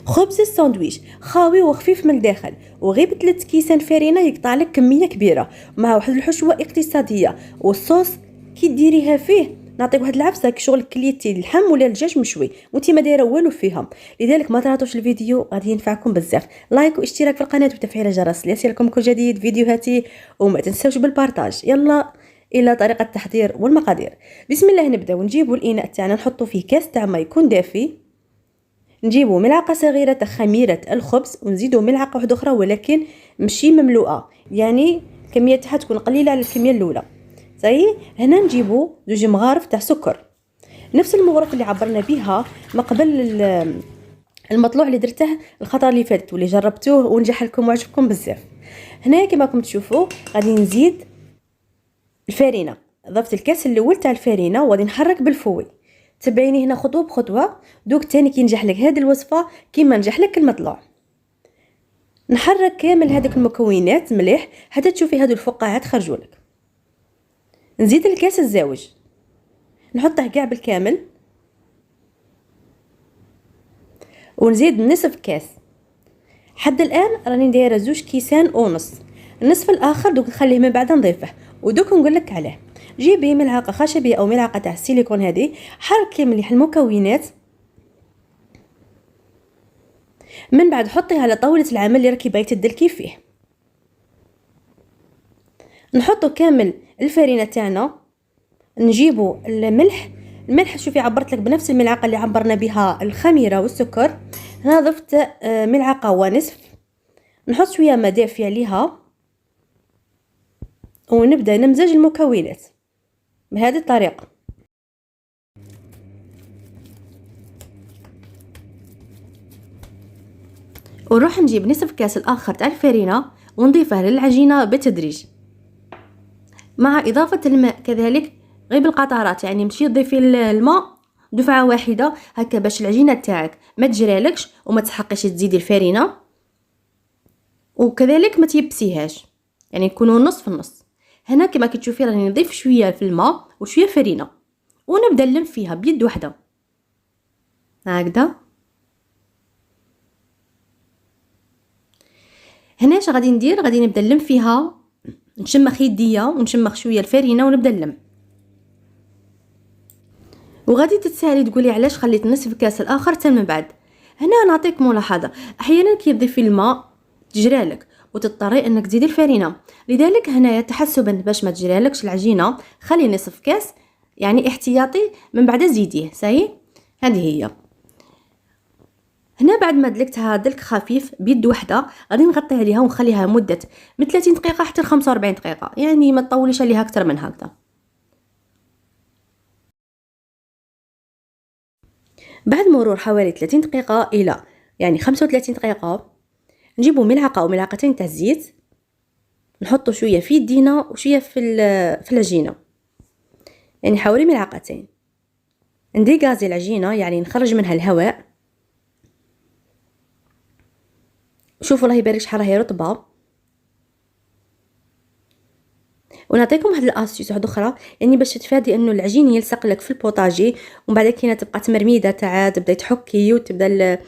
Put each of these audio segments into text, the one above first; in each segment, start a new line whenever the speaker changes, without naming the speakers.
خبز الساندويش خاوي وخفيف من الداخل، وغير ب3 كيسان فرينه يقطع لك كميه كبيره مع واحد الحشوه اقتصاديه. والصوص كي ديريها فيه نعطيك واحد العفسه كشغل كليتي اللحم ولا الدجاج مشوي وانت ما دايره والو فيهم. لذلك ما تراطوش الفيديو، غادي ينفعكم بزاف. لايك واشتراك في القناه وتفعيل الجرس ليصلكم كل جديد فيديوهاتي، وما تنساوش بالبارطاج. يلا الى طريقه التحضير والمقادير. بسم الله، نبداو. نجيبوا الاناء تاعنا نحطوا فيه كاس تاع ما يكون دافي، نجيبوا ملعقه صغيره تاع خميره الخبز ونزيدوا ملعقه واحده اخرى ولكن ماشي مملوءه، يعني الكميه تاعها تكون قليله على الكميه الاولى. صاي هنا نجيبوا 2 مغارف تاع سكر، نفس المغرف اللي عبرنا بها ما قبل المطلوع اللي درته الخطره اللي فاتت واللي جربتوه ونجح لكم وعجبكم بزاف. هنا كما راكم تشوفوا غادي نزيد الفارينه، ضفت الكاس الاول تاع الفارينه وغادي نحرك بالفوي. تبعيني هنا خطوه بخطوه، دوك تاني كي نجح لك هذه الوصفه كيما نجح لك المطلوع. نحرك كامل هذوك المكونات مليح حتى تشوفي هذو الفقاعات خرجوا لك. نزيد الكاس الزاوج نحطه كاع بالكامل، ونزيد نصف كاس. حد الان راني دايره 2.5 كيسان. النصف الاخر دوك نخليه من بعد نضيفه، ودوك نقول لك عليه. جيبي ملعقه خشبيه او ملعقه تاع السيليكون، هذه حركي مليح المكونات، من بعد حطيها على طاوله العمل اللي راكي باغي تدلكي فيه. نحطو كامل الفرينه تاعنا، نجيبو الملح شوفي عبرت لك بنفس الملعقه اللي عبرنا بها الخميره والسكر. هنا ضفت ملعقه ونصف. نحط شويه ماء دافي عليها ونبدا نمزج المكونات بهذه الطريقه. ونروح نجيب نصف كاس الاخر تاع الفرينه ونضيفه للعجينه بالتدريج مع اضافه الماء كذلك، غير بالقطرات، يعني ماشي تضيفي الماء دفعه واحده هكا باش العجينه تاعك ما تجرالكش وما تحقيش تزيدي الفرينه، وكذلك ما تيبسيهاش، يعني يكونوا نص في النص. هنا كما كتشوفي راني نضيف شويه في الماء وشويه فرينه ونبدا نلم فيها بيد واحده هكذا. هنا اش غادي ندير؟ غادي نبدا نلم فيها، نشمخ يديا ونشمخ شويه الفرينه ونبدا نلم. وغادي تتسالي تقولي علاش خليت نصف كاس الاخر حتى من بعد. هنا نعطيك ملاحظه، احيانا كي تضيفي الماء تجرالك وتضطري انك تزيدي الفرينه، لذلك هنايا تحسبا باش ما تجرالكش العجينه خلي نصف كاس يعني احتياطي، من بعد زيديه. ساي هذه هي. هنا بعد ما دلكتها دلك خفيف بيد وحده غادي نغطي عليها ونخليها مده من 30 دقيقه حتى ل 45 دقيقه، يعني ما تطوليش عليها اكثر من هكذا. بعد مرور حوالي 30 دقيقه الى يعني 35 دقيقه نجيبو ملعقه او ملعقتين تاع الزيت، نحطو شويه في يدينا وشويه في العجينه، يعني حوالي ملعقتين. نديغازي العجينه يعني نخرج منها الهواء. شوفوا الله يبارك شحال راهي رطبه. ونعطيكم واحد الاسيس واحده اخرى، يعني باش تفادي انه العجين يلصق لك في البوطاجي ومن بعد كينا تبقى تمرميده تاع تبدا تحكي وتبدا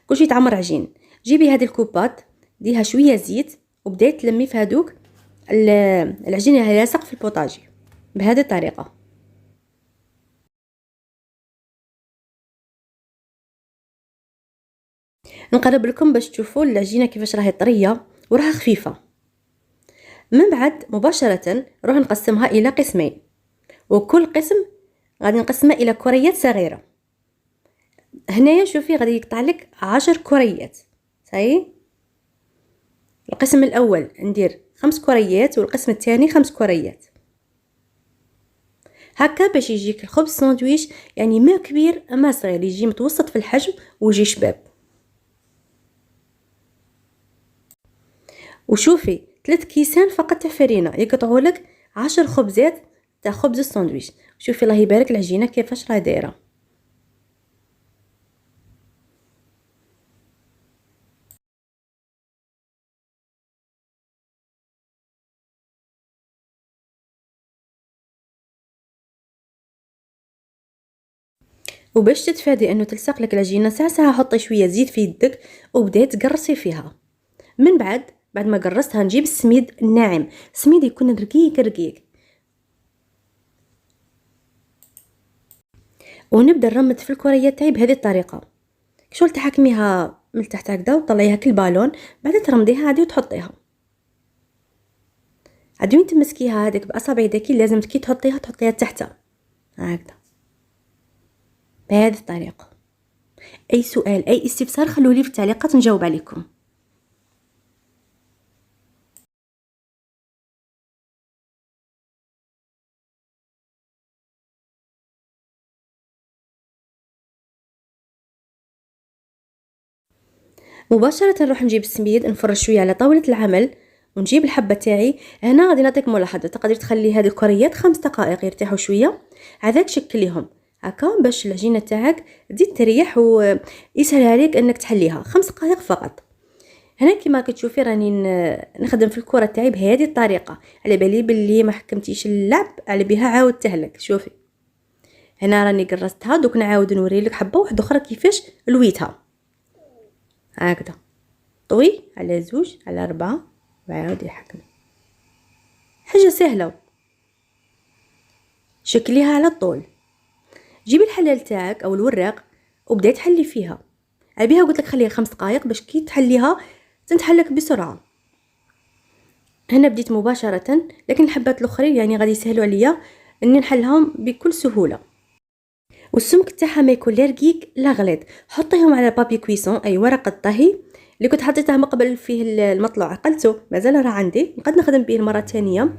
كلشي يتعمر عجين. جيبي هذه الكوبات ديها شويه زيت وبداي تلمي في هذوك العجين اللي لاصق في البوطاجي بهذه الطريقه. نقرب لكم باش تشوفوا العجينه كيفاش راهي طريه وراها خفيفه. من بعد مباشره نروح نقسمها الى قسمين، وكل قسم غادي نقسمه الى كريات صغيره. هنايا شوفي غادي يقطع لك 10 كريات. صاي القسم الاول ندير 5 كريات والقسم الثاني 5 كريات، هكا باش يجيك الخبز ساندويش يعني ما كبير ما صغير، يجي متوسط في الحجم ويجي شباب. وشوفي 3 كيسان فقط تاع فرينه يقطعوا لك 10 خبزات تاع خبز الساندويش. شوفي الله يبارك العجينه كيفاش راه دايره. وباش تتفادي انه تلصق لك العجينه ساعه حطي شويه زيت في يدك وبداي تقرصي فيها. من بعد ما قرصتها نجيب السميد الناعم، السميد يكون رقيق رقيق، ونبدا نرمد في الكريات تاعي بهذه الطريقه. شغل تحكميها من تحت هكذا وطلعيها كالبالون، بعد ترمديها عادي وتحطيها عادي وين تمسكيها هذيك باصابع يديك، لازم كي تحطيها تحت هكذا بهذه الطريقه. اي سؤال اي استفسار خلولي في التعليقات نجاوب عليكم. مباشرة نروح نجيب السميد نفرش شويه على طاولة العمل ونجيب الحبة تاعي. هنا غادي نعطيك ملاحظة، تقدر تخلي هذه الكريات 5 دقائق يرتاحوا شويه، عذاك شكليهم هكا باش العجينه تاعك تزيد تريح ويسهل عليك انك تحليها. 5 دقائق فقط. هنا كما كتشوفي راني نخدم في الكره تاعي بهذه الطريقه، على بالي باللي ما حكمتيش اللعب على بها عاودتها لك. شوفي هنا راني قرصتها، دوك نعاود نوريلك حبه واحده اخرى كيفاش لويتها هكذا. طوي على 2 على 4 وعاود يحكم، حاجه سهله. شكليها على الطول، جيبي الحلال تاعك او الوراق وبداي تحلي فيها. ابيها قلت لك خليها 5 دقائق باش كي تحليها تنتحلك بسرعه. هنا بديت مباشره، لكن الحبات الاخرين يعني غادي يسهلوا عليا اني نحلهم بكل سهوله. والسمك تاعها ما يكون لا رقيق لا غليظ. حطيهم على بابي كويسون، اي ورقه طهي اللي كنت حطيتها من قبل فيه المطلوع عقلته مازال راه عندي، نقدر نخدم به المره الثانيه.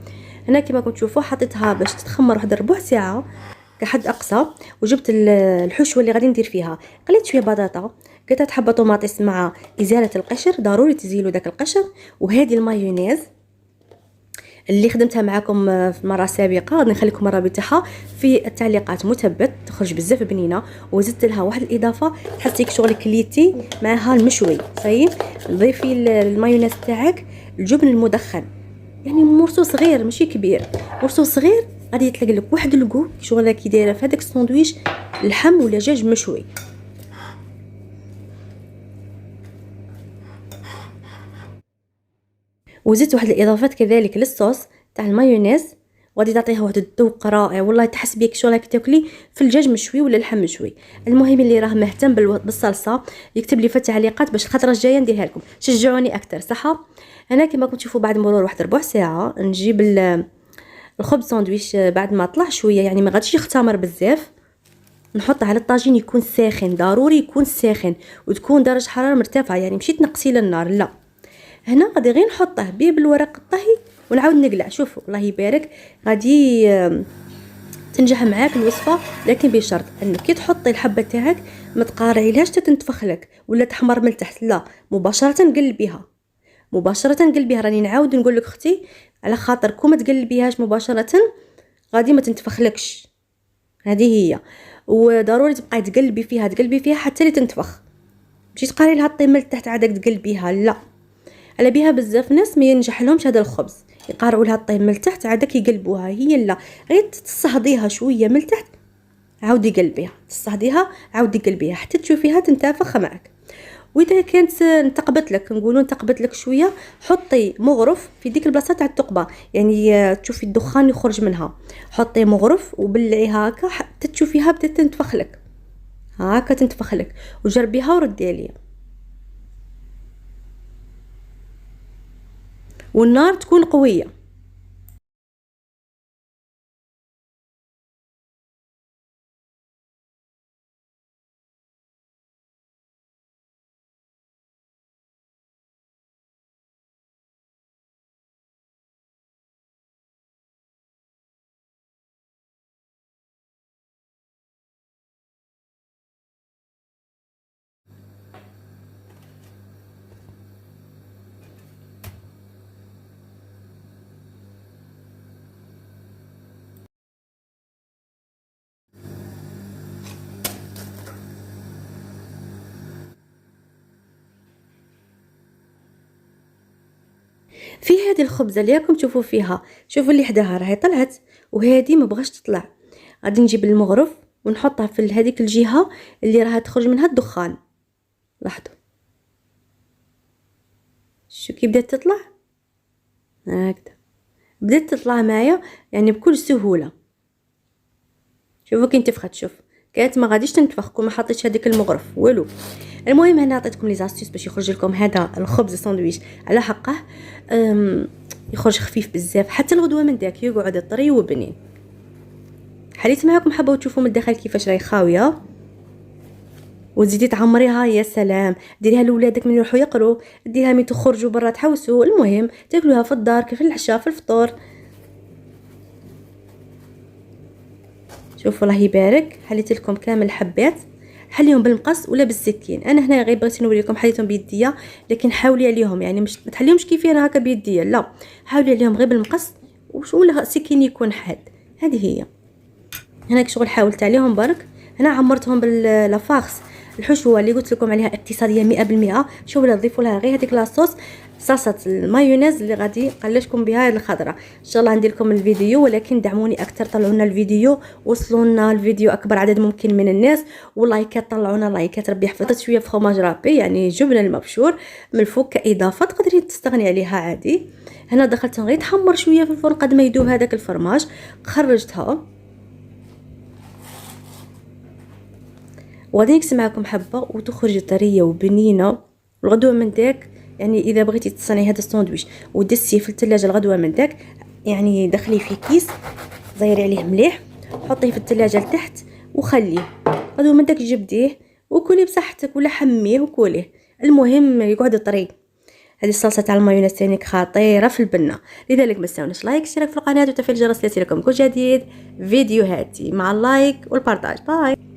هنا كما كنتم تشوفوا حطيتها باش تتخمر واحد ربع ساعه كحد اقصى، وجبت الحشوه اللي غادي ندير فيها. قليت شويه بطاطا، قطعت حبه طوماطيس مع ازاله القشر، ضروري تزيلوا داك القشر. وهذه المايونيز اللي خدمتها معكم في مره سابقه غادي نخليكم الرابط تاعها في التعليقات، مثبت تخرج بزاف بنينه. وزدت لها واحد الاضافه تحسيك شغل كليتي معها المشوي. طيب ضيفي المايونيز تاعك الجبن المدخن، يعني مرسو صغير ماشي كبير، مرسو صغير غادي يطلق لك واحد الكو شغل كي دايره في هذاك الساندويش لحم ولا دجاج مشوي. وزدت واحد الاضافات كذلك للصوص تاع المايونيز، وغادي تعطيها واحد الذوق رائع والله. تحس بيك شغل كي تاكلي في الدجاج مشوي ولا اللحم مشوي. المهم اللي راه مهتم بالصلصه يكتب لي في التعليقات باش الخطره الجايه نديرها لكم، شجعوني اكثر صح. هنا كما كنتم تشوفوا بعد مرور واحد ربع ساعه نجيب الخبز ساندويش بعد ما طلع شويه، يعني ما غاديش يختمر بزاف. نحط على الطاجين يكون ساخن، ضروري يكون ساخن وتكون درجه حراره مرتفعه، يعني مشي تنقصي للنار لا. هنا غادي غير نحطه بيه بالورق الطهي ونعاود نقلع. شوفوا الله يبارك غادي تنجح معاك الوصفه، لكن بشرط انك كي تحطي الحبه تاعك ما تقارعيلهاش تنتفخ لك ولا تحمر من تحت، لا مباشره قلبيها مباشره قلبيها. راني نعاود نقول لك اختي على خاطر كون ما تقلبيهاش مباشره غادي ما تنتفخلكش، هذه هي. وضروري تبقاي تقلبي فيها حتى اللي تنتفخ، ماشي تقاري لها طيب من تحت عادك تقلبيها لا. على بها بزاف ناس ما ينجح لهمش هذا الخبز، يقارعوا لها الطيب من تحت عادك يقلبوها، هي لا غير تصهديها شويه من تحت عاودي قلبيها، تصهديها عاودي قلبيها حتى تشوفيها تنتفخ معك. واذا كانت انتقبت لك، نقولوا انتقبت لك شويه، حطي مغرف في ديك البلاصه تاع الثقبه، يعني تشوفي الدخان يخرج منها، حطي مغرف وبلعيها هكا حتى تشوفيها بدات تنتفخ لك هكا تنتفخ لك، وجربيها وردي عليا. والنار تكون قويه. في هذه الخبزه اللي راكم تشوفوا فيها، شوفوا اللي حداها راهي طلعت وهذه ما بغاش تطلع. غادي نجيب المغرف ونحطها في هذيك الجهه اللي راها تخرج منها الدخان. لاحظوا شو كي بدات تطلع هكذا، بدات تطلع معايا يعني بكل سهوله. شوفوا كي نتفخت، شوف كانت ما غاديش تنتفخ كون ما حطيتش هذيك المغرف والو. المهم هنا عطيتكم لي زاستيس باش يخرج لكم هذا الخبز ساندويتش على حقه، يخرج خفيف بزاف حتى الغدوه من داك يقعد طري وبنين. حليت معكم، حبوا تشوفوا من الداخل كيفاش راهي خاويه، وتزيدي تعمريها يا سلام. ديريها لولادك من يروحوا يقروا، ديريها من تخرجوا برا تحوسوا، المهم تاكلوها في الدار كيف العشاء في الفطور. شوفوا الله يبارك، حليت لكم كامل الحبات، حليهم بالمقص ولا بالسكين. انا هنا غير بغيت نوريكم حليتهم بيديا، لكن حاولي عليهم يعني مش ما تحليهمش كيفي انا هكا بيديا، لا حاولي عليهم غير بالمقص ولا سكين يكون حاد. هذه هي هنا شغل حاولت عليهم برك. هنا عمرتهم باللافاخس الحشوه اللي قلت لكم عليها اقتصاديه 100%. شوفوا لا تضيفوا لها غير هذيك لاصوص صلصه المايونيز اللي غادي قلشكم بها الخضره. ان شاء الله ندير لكم الفيديو، ولكن دعموني اكثر، طلعوا لنا الفيديو، وصلوا لنا الفيديو اكبر عدد ممكن من الناس، واللايكات طلعونا لايكات. ربي يحفظك. شويه فخوماج رابي يعني جبنه المبشور من الفوق كاضافه تقدري تستغني عليها عادي. هنا دخلتهم غير تحمر شويه في الفرن قد ما يذوب هذاك الفرماج. خرجتها وغادي نقسم معكم حبه وتخرج طريه وبنينه. الغدوه من داك يعني اذا بغيتي تصنعي هذا الساندويتش ودسيه في الثلاجه الغدوه من داك، يعني دخليه في كيس زيري عليه مليح، حطيه في الثلاجه لتحت وخليه. غدوه من داك جبديه وكلي بصحتك ولا حميه وكليه، المهم يقعد طري. هذه الصلصه تاع المايونيز تانيك خطيره في البنه. لذلك ما تنساونيش لايك، اشتراك في القناه وتفعيل الجرس ليصلكم كل جديد فيديوهاتي، مع اللايك والبارطاج. باي.